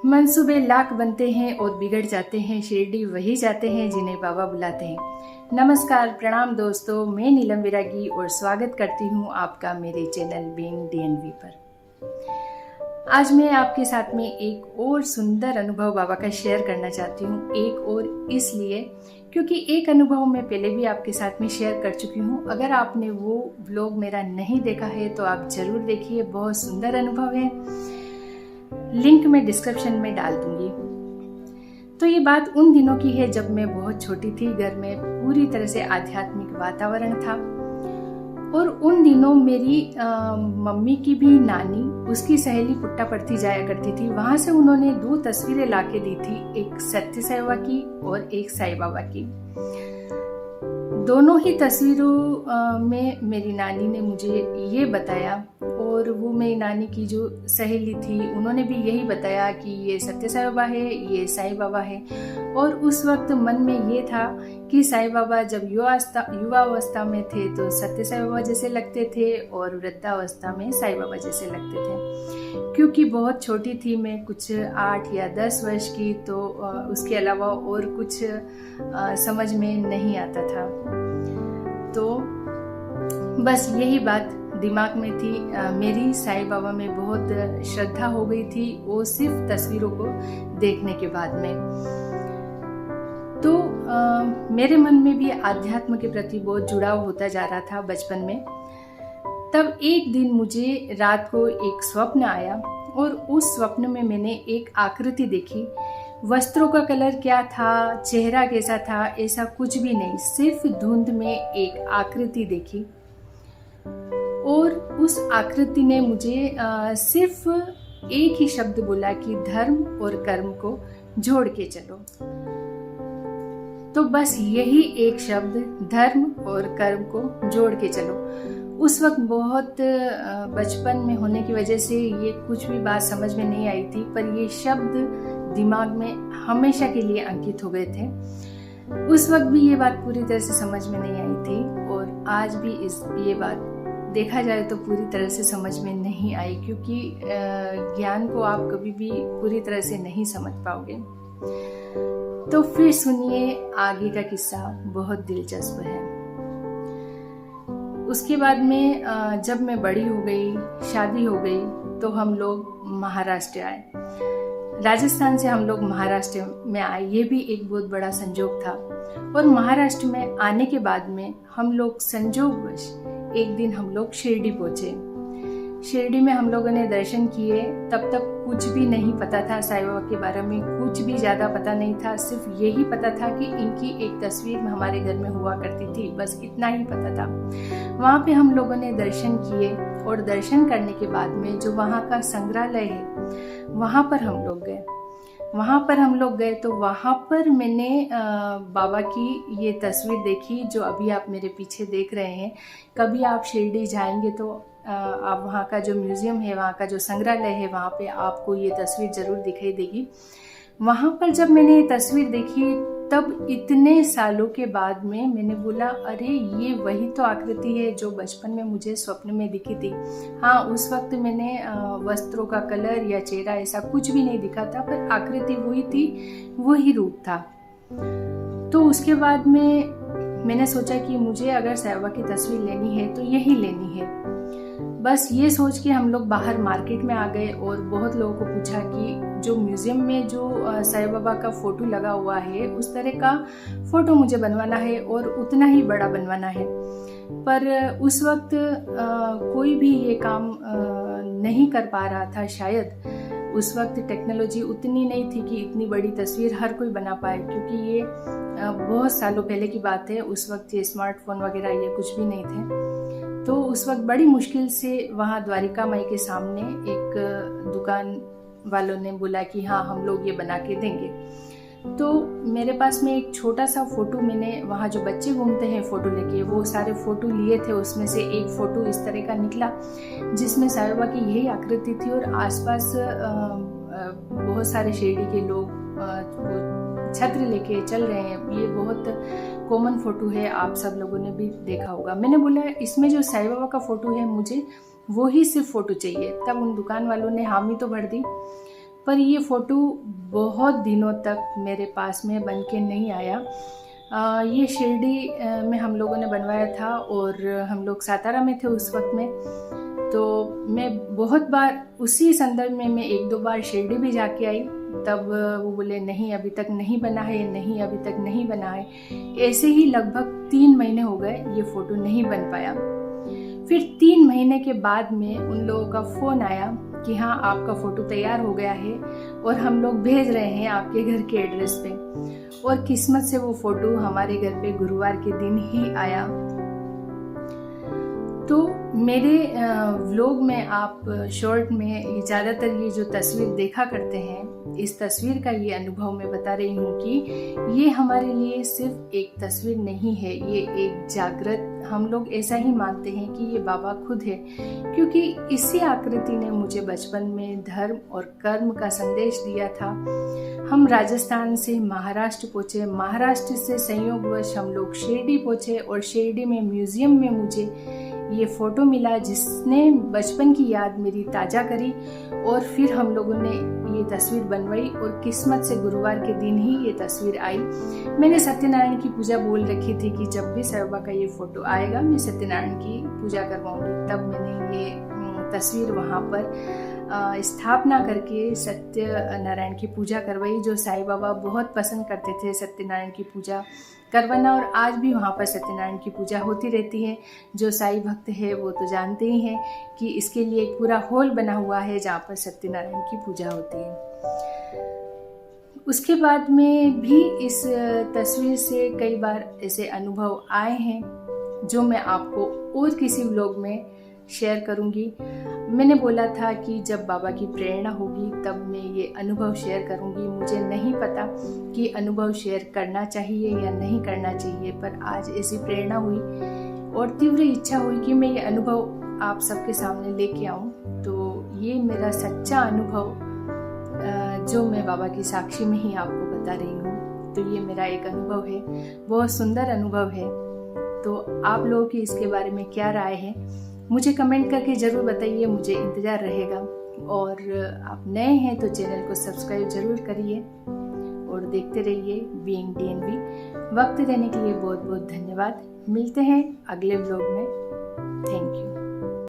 मंसूबे लाख बनते हैं और बिगड़ जाते हैं, शिरडी वही जाते हैं जिन्हें बाबा बुलाते हैं। नमस्कार, प्रणाम दोस्तों, मैं नीलम विरागी और स्वागत करती हूँ आपका मेरे चैनल बीइंग डीएनवी पर। आज मैं आपके साथ में एक और सुंदर अनुभव बाबा का शेयर करना चाहती हूँ। एक और इसलिए क्योंकि एक अनुभव मैं पहले भी आपके साथ में शेयर कर चुकी हूँ। अगर आपने वो व्लॉग मेरा नहीं देखा है तो आप जरूर देखिए, बहुत सुंदर अनुभव है। लिंक मैं डिस्क्रिप्शन में डाल दूंगी। तो ये बात उन दिनों की है जब मैं बहुत छोटी थी। घर में पूरी तरह से आध्यात्मिक वातावरण था और उन दिनों मेरी मम्मी की भी नानी, उसकी सहेली पुट्टापर्थी जाया करती थी। वहां से उन्होंने 2 तस्वीरें लाके दी थी, एक सत्य साई बाबा की और एक साई बाबा की। दोनों ही तस्वीरों में मेरी नानी ने मुझे ये बताया, और वो मेरी नानी की जो सहेली थी उन्होंने भी यही बताया कि ये सत्य साई बाबा है, ये साई बाबा है। और उस वक्त मन में ये था कि साई बाबा जब युवावस्था में थे तो सत्य साई बाबा जैसे लगते थे और वृद्धावस्था में साई बाबा जैसे लगते थे। क्योंकि बहुत छोटी थी मैं, कुछ 8 या 10 वर्ष की, तो उसके अलावा और कुछ समझ में नहीं आता था। तो बस यही बात दिमाग में थी। मेरी साई बाबा में बहुत श्रद्धा हो गई थी, वो सिर्फ तस्वीरों को देखने के बाद में। तो मेरे मन में भी आध्यात्म के प्रति बहुत जुड़ाव होता जा रहा था बचपन में। तब एक दिन मुझे रात को एक स्वप्न आया और उस स्वप्न में मैंने एक आकृति देखी। वस्त्रों का कलर क्या था, चेहरा कैसा था, ऐसा कुछ भी नहीं, सिर्फ धुंध में एक आकृति देखी। और उस आकृति ने मुझे सिर्फ एक ही शब्द बोला कि धर्म और कर्म को जोड़ के चलो। तो बस यही एक शब्द, धर्म और कर्म को जोड़ के चलो। उस वक्त बहुत बचपन में होने की वजह से ये कुछ भी बात समझ में नहीं आई थी, पर ये शब्द दिमाग में हमेशा के लिए अंकित हो गए थे। उस वक्त भी ये बात पूरी तरह से समझ में नहीं आई थी और आज भी ये बात देखा जाए तो पूरी तरह से समझ में नहीं आई, क्योंकि ज्ञान को आप कभी भी पूरी तरह से नहीं समझ पाओगे। तो फिर सुनिए आगे का किस्सा, बहुत दिलचस्प है। उसके बाद में जब मैं बड़ी हो गई, शादी हो गई, तो हम लोग महाराष्ट्र आए। राजस्थान से हम लोग महाराष्ट्र में आए, ये भी एक बहुत बड़ा संजोग था। और महाराष्ट्र में आने के बाद में हम लोग संजोगवश एक दिन हम लोग शिरडी पहुंचे। शिरडी में हम लोगों ने दर्शन किए। तब तक कुछ भी नहीं पता था साई बाबा के बारे में, कुछ भी ज्यादा पता नहीं था। सिर्फ यही पता था कि इनकी एक तस्वीर हमारे घर में हुआ करती थी, बस इतना ही पता था। वहाँ पे हम लोगों ने दर्शन किए और दर्शन करने के बाद में जो वहाँ का संग्रहालय है वहाँ पर हम लोग गए। तो वहाँ पर मैंने बाबा की ये तस्वीर देखी जो अभी आप मेरे पीछे देख रहे हैं। कभी आप शिरडी जाएंगे तो आप वहाँ का जो म्यूजियम है, वहाँ का जो संग्रहालय है, वहाँ पे आपको ये तस्वीर जरूर दिखाई देगी। वहाँ पर जब मैंने ये तस्वीर देखी तब इतने सालों के बाद में मैंने बोला, अरे ये वही तो आकृति है जो बचपन में मुझे स्वप्न में दिखी थी। हाँ, उस वक्त मैंने वस्त्रों का कलर या चेहरा ऐसा कुछ भी नहीं दिखा था, पर आकृति वही थी, वही रूप था। तो उसके बाद में मैंने सोचा कि मुझे अगर साई बाबा की तस्वीर लेनी है तो यही लेनी है। बस ये सोच के हम लोग बाहर मार्केट में आ गए और बहुत लोगों को पूछा कि जो म्यूजियम में जो साई बाबा का फोटो लगा हुआ है उस तरह का फोटो मुझे बनवाना है और उतना ही बड़ा बनवाना है। पर उस वक्त कोई भी ये काम नहीं कर पा रहा था। शायद उस वक्त टेक्नोलॉजी उतनी नहीं थी कि इतनी बड़ी तस्वीर हर कोई बना पाए, क्योंकि ये बहुत सालों पहले की बात है। उस वक्त ये स्मार्टफोन वगैरह ये कुछ भी नहीं थे। तो उस वक्त बड़ी मुश्किल से वहाँ द्वारिका माई के सामने एक दुकान वालों ने बोला कि हाँ, हम लोग ये बना के देंगे। तो मेरे पास में एक छोटा सा फोटो, मैंने वहाँ जो बच्चे घूमते हैं फोटो लेके, वो सारे फोटो लिए थे। उसमें से एक फोटो इस तरह का निकला जिसमें साई बाबा की यही आकृति थी और आसपास बहुत सारे शिरडी के लोग छत्र लेके चल रहे हैं। ये बहुत कॉमन फोटो है, आप सब लोगों ने भी देखा होगा। मैंने बोला इसमें जो साई बाबा का फोटो है मुझे वो ही सिर्फ फोटो चाहिए। तब उन दुकान वालों ने हामी तो भर दी, पर ये फ़ोटो बहुत दिनों तक मेरे पास में बन के नहीं आया। ये शिरडी में हम लोगों ने बनवाया था और हम लोग सातारा में थे उस वक्त में। तो मैं बहुत बार उसी संदर्भ में मैं 1-2 बार शिरडी भी जाके आई, तब वो बोले नहीं अभी तक नहीं बना है, नहीं अभी तक नहीं बना है। ऐसे ही लगभग 3 महीने हो गए ये फ़ोटो नहीं बन पाया। फिर 3 महीने के बाद में उन लोगों का फ़ोन आया कि हाँ आपका फ़ोटो तैयार हो गया है और हम लोग भेज रहे हैं आपके घर के एड्रेस पे। और किस्मत से वो फ़ोटो हमारे घर पे गुरुवार के दिन ही आया। तो मेरे व्लॉग में आप शॉर्ट में ज़्यादातर ये जो तस्वीर देखा करते हैं, इस तस्वीर का ये अनुभव मैं बता रही हूँ कि ये हमारे लिए सिर्फ एक तस्वीर नहीं है, ये एक जागृत, हम लोग ऐसा ही मानते हैं कि ये बाबा खुद है, क्योंकि इसी आकृति ने मुझे बचपन में धर्म और कर्म का संदेश दिया था। हम राजस्थान से महाराष्ट्र पहुँचे, महाराष्ट्र से संयोगवश हम लोग शिरडी पहुँचे और शिरडी में म्यूज़ियम में मुझे ये फ़ोटो मिला जिसने बचपन की याद मेरी ताज़ा करी। और फिर हम लोगों ने ये तस्वीर बनवाई और किस्मत से गुरुवार के दिन ही ये तस्वीर आई। मैंने सत्यनारायण की पूजा बोल रखी थी कि जब भी साईं बाबा का ये फ़ोटो आएगा मैं सत्यनारायण की पूजा करवाऊंगी। तब मैंने ये तस्वीर वहाँ पर स्थापना करके सत्यनारायण की पूजा करवाई, जो साईं बाबा बहुत पसंद करते थे सत्यनारायण की पूजा करवाना। और आज भी वहाँ पर सत्यनारायण की पूजा होती रहती है। जो साईं भक्त है वो तो जानते ही हैं कि इसके लिए एक पूरा हॉल बना हुआ है जहाँ पर सत्यनारायण की पूजा होती है। उसके बाद में भी इस तस्वीर से कई बार ऐसे अनुभव आए हैं जो मैं आपको और किसी व्लॉग में शेयर करूंगी। मैंने बोला था कि जब बाबा की प्रेरणा होगी तब मैं ये अनुभव शेयर करूंगी। मुझे नहीं पता कि अनुभव शेयर करना चाहिए या नहीं करना चाहिए, पर आज ऐसी प्रेरणा हुई और तीव्र इच्छा हुई कि मैं ये अनुभव आप सबके सामने लेके आऊं। तो ये मेरा सच्चा अनुभव जो मैं बाबा की साक्षी में ही आपको बता रही हूँ। तो ये मेरा एक अनुभव है, बहुत सुंदर अनुभव है। तो आप लोगों की इसके बारे में क्या राय है मुझे कमेंट करके ज़रूर बताइए, मुझे इंतज़ार रहेगा। और आप नए हैं तो चैनल को सब्सक्राइब ज़रूर करिए और देखते रहिए बीइंग DNV। वक्त देने के लिए बहुत बहुत धन्यवाद। मिलते हैं अगले व्लॉग में। Thank you.